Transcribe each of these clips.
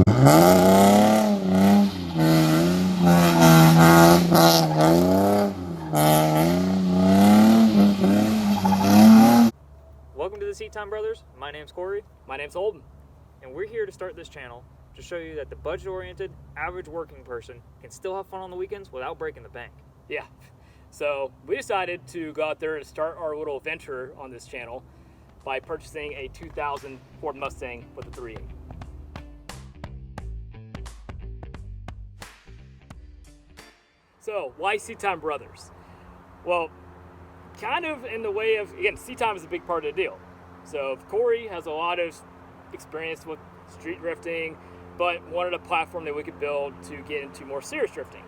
Welcome to the Seat Time Brothers. My name's Corey. My name's Holden. And we're here to start this channel to show you that the budget-oriented, average working person can still have fun on the weekends without breaking the bank. Yeah. So we decided to go out there and start our little venture on this channel by purchasing a 2000 Ford Mustang with a 3.8. So why Seat Time Brothers? Well, kind of in the way of, again, Seat Time is a big part of the deal. So Corey has a lot of experience with street drifting, but wanted a platform that we could build to get into more serious drifting.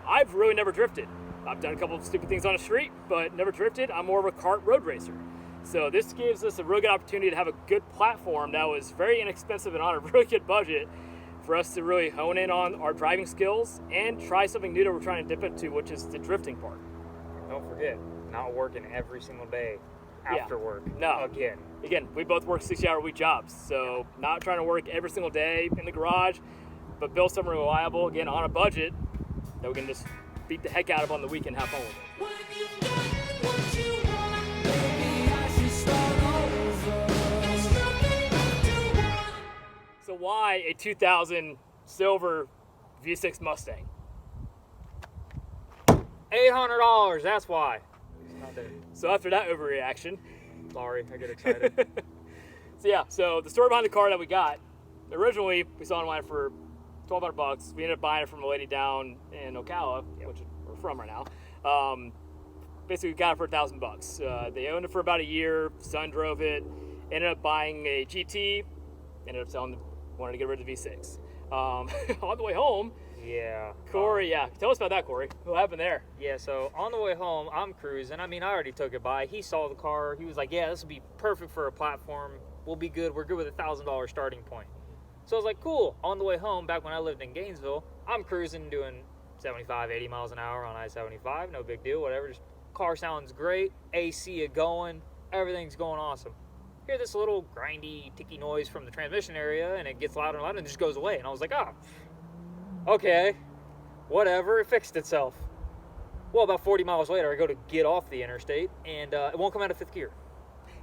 I've really never drifted. I've done a couple of stupid things on the street, but never drifted. I'm more of a kart road racer. So this gives us a really good opportunity to have a good platform that was very inexpensive and on a really good budget for us to really hone in on our driving skills and try something new that we're trying to dip into, which is the drifting part. Don't forget, not working every single day after work. No. Again, we both work 60-hour-a-week jobs, so not trying to work every single day in the garage, but build something reliable, again, on a budget that we can just beat the heck out of on the weekend, have fun with it. So why a 2000 silver V6 Mustang? $800, that's why. So after that overreaction, Sorry, I get excited. so the story behind the car that we got, originally we saw it online for $1,200. We ended up buying it from a lady down in Ocala, which we're from right now. Basically, we got it for $1,000. They owned it for about a year. Son drove it. Ended up buying a GT. Ended up wanted to get rid of the V6. On the way home, Corey, tell us about that, Corey. What happened there? Yeah, so on the way home, I'm cruising. I mean, I already took it by. He saw the car. He was like, yeah, this would be perfect for a platform. We'll be good. We're good with $1,000 starting point. So I was like, cool. On the way home, back when I lived in Gainesville, I'm cruising, doing 75, 80 miles an hour on I-75. No big deal, whatever. Just car sounds great. AC going. Everything's going awesome. Hear this little grindy, ticky noise from the transmission area, and it gets louder and louder and just goes away. And I was like, okay, whatever. It fixed itself. Well, about 40 miles later, I go to get off the interstate, and it won't come out of fifth gear.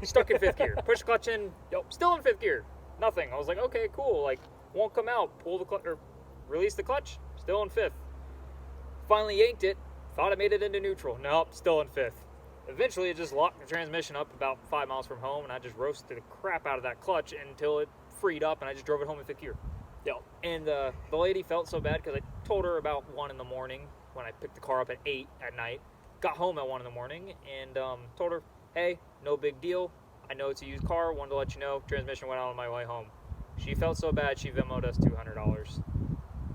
Stuck in fifth gear. Push clutch in, still in fifth gear. Nothing. I was like, okay, cool. Like, won't come out. Pull the clutch, or release the clutch. Still in fifth. Finally yanked it. Thought I made it into neutral. Nope, still in fifth. Eventually, it just locked the transmission up about 5 miles from home, and I just roasted the crap out of that clutch until it freed up, and I just drove it home in fifth gear. And the lady felt so bad because I told her about 1 in the morning when I picked the car up at 8 at night. Got home at 1 in the morning and told her, hey, no big deal. I know it's a used car. Wanted to let you know. Transmission went out on my way home. She felt so bad, she Venmo'd us $200.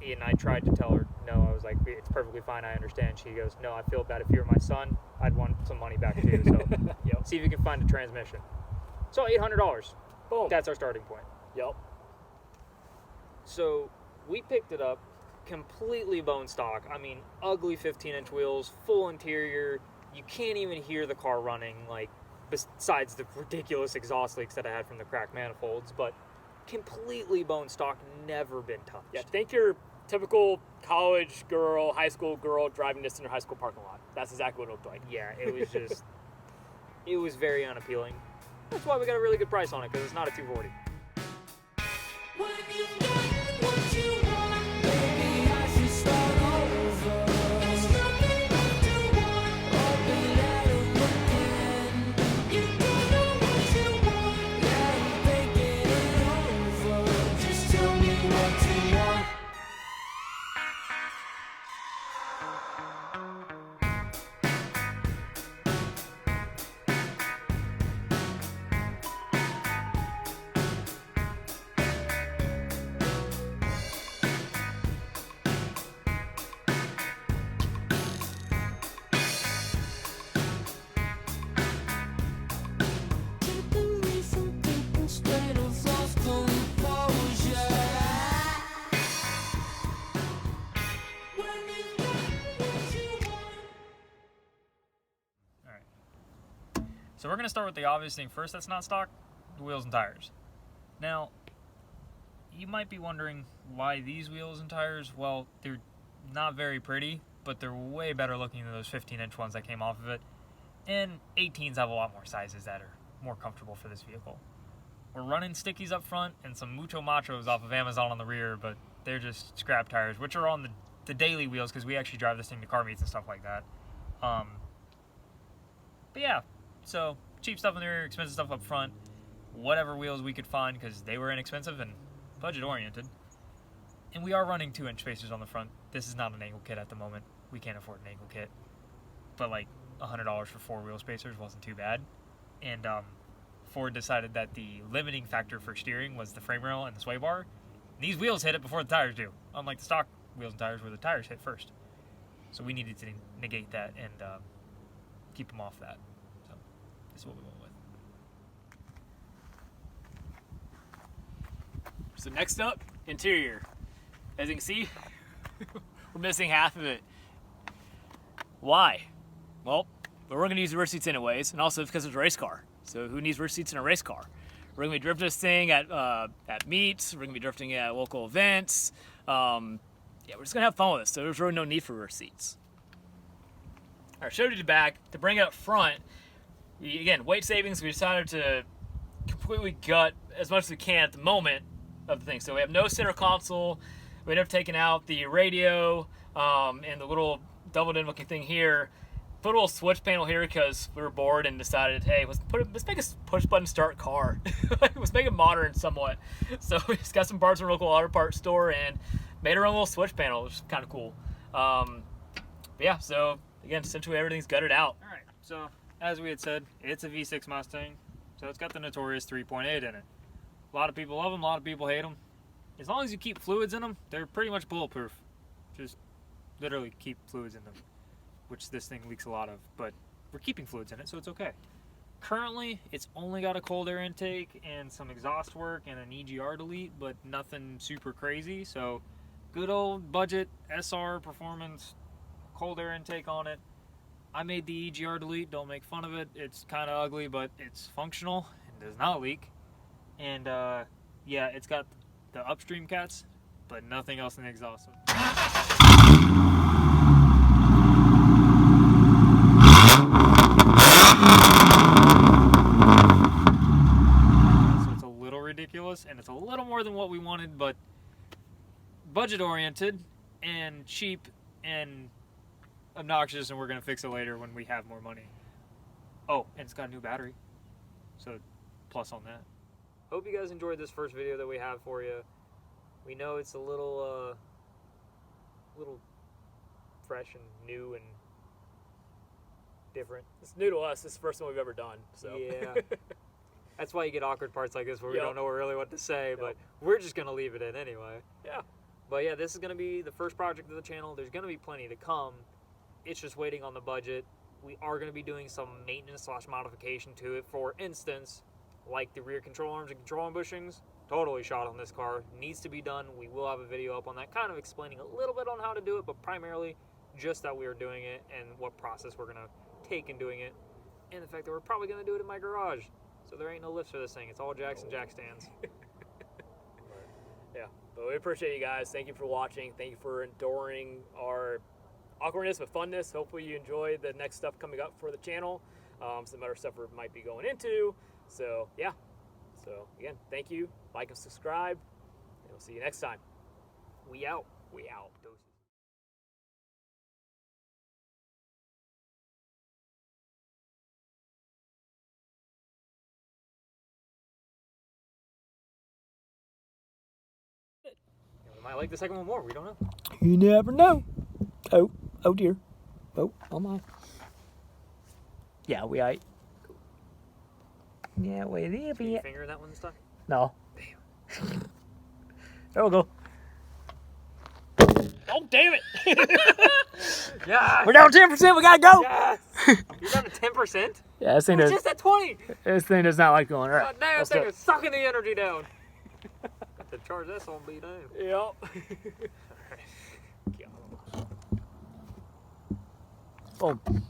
And I tried to tell her, no, I was like, it's perfectly fine, I understand. She goes, no, I feel bad. If you're my son, I'd want some money back too. So see if you can find a transmission. So $800. Boom. That's our starting point. So we picked it up completely bone stock. I mean, ugly 15-inch wheels, full interior. You can't even hear the car running, like, besides the ridiculous exhaust leaks that I had from the cracked manifolds, but completely bone stock, never been touched. Yeah, think your typical college girl, high school girl driving this in her high school parking lot. That's exactly what it looked like. Yeah, it was just, it was very unappealing. That's why we got a really good price on it, because it's not a 240. So we're going to start with the obvious thing first that's not stock, the wheels and tires. Now, you might be wondering why these wheels and tires. Well, they're not very pretty, but they're way better looking than those 15-inch ones that came off of it. And 18s have a lot more sizes that are more comfortable for this vehicle. We're running stickies up front and some Mucho Machos off of Amazon on the rear, but they're just scrap tires, which are on the daily wheels because we actually drive this thing to car meets and stuff like that. But yeah, so cheap stuff in the rear, expensive stuff up front, whatever wheels we could find because they were inexpensive and budget oriented. And we are running 2-inch spacers on the front. This is not an angle kit at the moment. We can't afford an angle kit. But like $100 for 4-wheel spacers wasn't too bad. And Ford decided that the limiting factor for steering was the frame rail and the sway bar. These wheels hit it before the tires do, unlike the stock wheels and tires where the tires hit first. So we needed to negate that and keep them off that. So this is what we went with. So next up, interior. As you can see, we're missing half of it. Why? Well, we're going to use rear seats anyways, and also because it's a race car. So who needs rear seats in a race car? We're going to be drifting this thing at meets. We're going to be drifting at local events. Yeah, we're just going to have fun with this. So there's really no need for rear seats. All right, showed you the back. To bring it up front, again, weight savings, we decided to completely gut as much as we can at the moment of the thing. So we have no center console. We ended up taking out the radio and the little doubled-in looking thing here. Put a little switch panel here because we were bored and decided, hey, let's make a push-button start car. Let's make it modern somewhat. So we just got some parts from a local auto parts store and made our own little switch panel, which is kind of cool. But yeah, so again, essentially everything's gutted out. All right, so as we had said, it's a V6 Mustang, so it's got the notorious 3.8 in it. A lot of people love them, a lot of people hate them. As long as you keep fluids in them, they're pretty much bulletproof. Just literally keep fluids in them, which this thing leaks a lot of, but we're keeping fluids in it, so it's okay. Currently, it's only got a cold air intake and some exhaust work and an EGR delete, but nothing super crazy. So good old budget SR performance, cold air intake on it. I made the EGR delete, don't make fun of it. It's kind of ugly, but it's functional and does not leak. And yeah, it's got the upstream cats, but nothing else in the exhaust. So it's a little ridiculous, and it's a little more than what we wanted, but budget oriented and cheap and obnoxious, and we're gonna fix it later when we have more money. Oh, and it's got a new battery, so plus on that. Hope you guys enjoyed this first video that we have for you. We know it's a little fresh and new and different. It's new to us. This is the first one we've ever done. So yeah, that's why you get awkward parts like this where we Yep. don't know really what to say, Yep. but we're just gonna leave it in anyway. yeah. But yeah, this is gonna be the first project of the channel. There's gonna be plenty to come. It's just waiting on the budget. We are gonna be doing some maintenance / modification to it. For instance, like the rear control arms and control arm bushings, totally shot on this car. Needs to be done. We will have a video up on that, kind of explaining a little bit on how to do it, but primarily just that we are doing it and what process we're gonna take in doing it, and the fact that we're probably gonna do it in my garage. So there ain't no lifts for this thing. It's all jacks and jack stands. Yeah, but we appreciate you guys. Thank you for watching. Thank you for enduring our awkwardness but funness. Hopefully you enjoy the next stuff coming up for the channel. Some other stuff we might be going into. So yeah. So again, thank you. Like and subscribe. And we'll see you next time. We out. We out. We might like the second one more. We don't know. You never know. Oh dear. Oh my. Yeah, we ate. Cool. Yeah, we did. Can you finger that one this time? No. Damn. There we go. Oh, damn it. Yeah. We're down 10%. We got to go. Yes. You're down to 10%? Yeah, this thing We're does. just at 20. This thing does not like going. All right. God damn, let's this thing go. is sucking the energy down. Got to charge this on B down. Yep. Alright. Boom.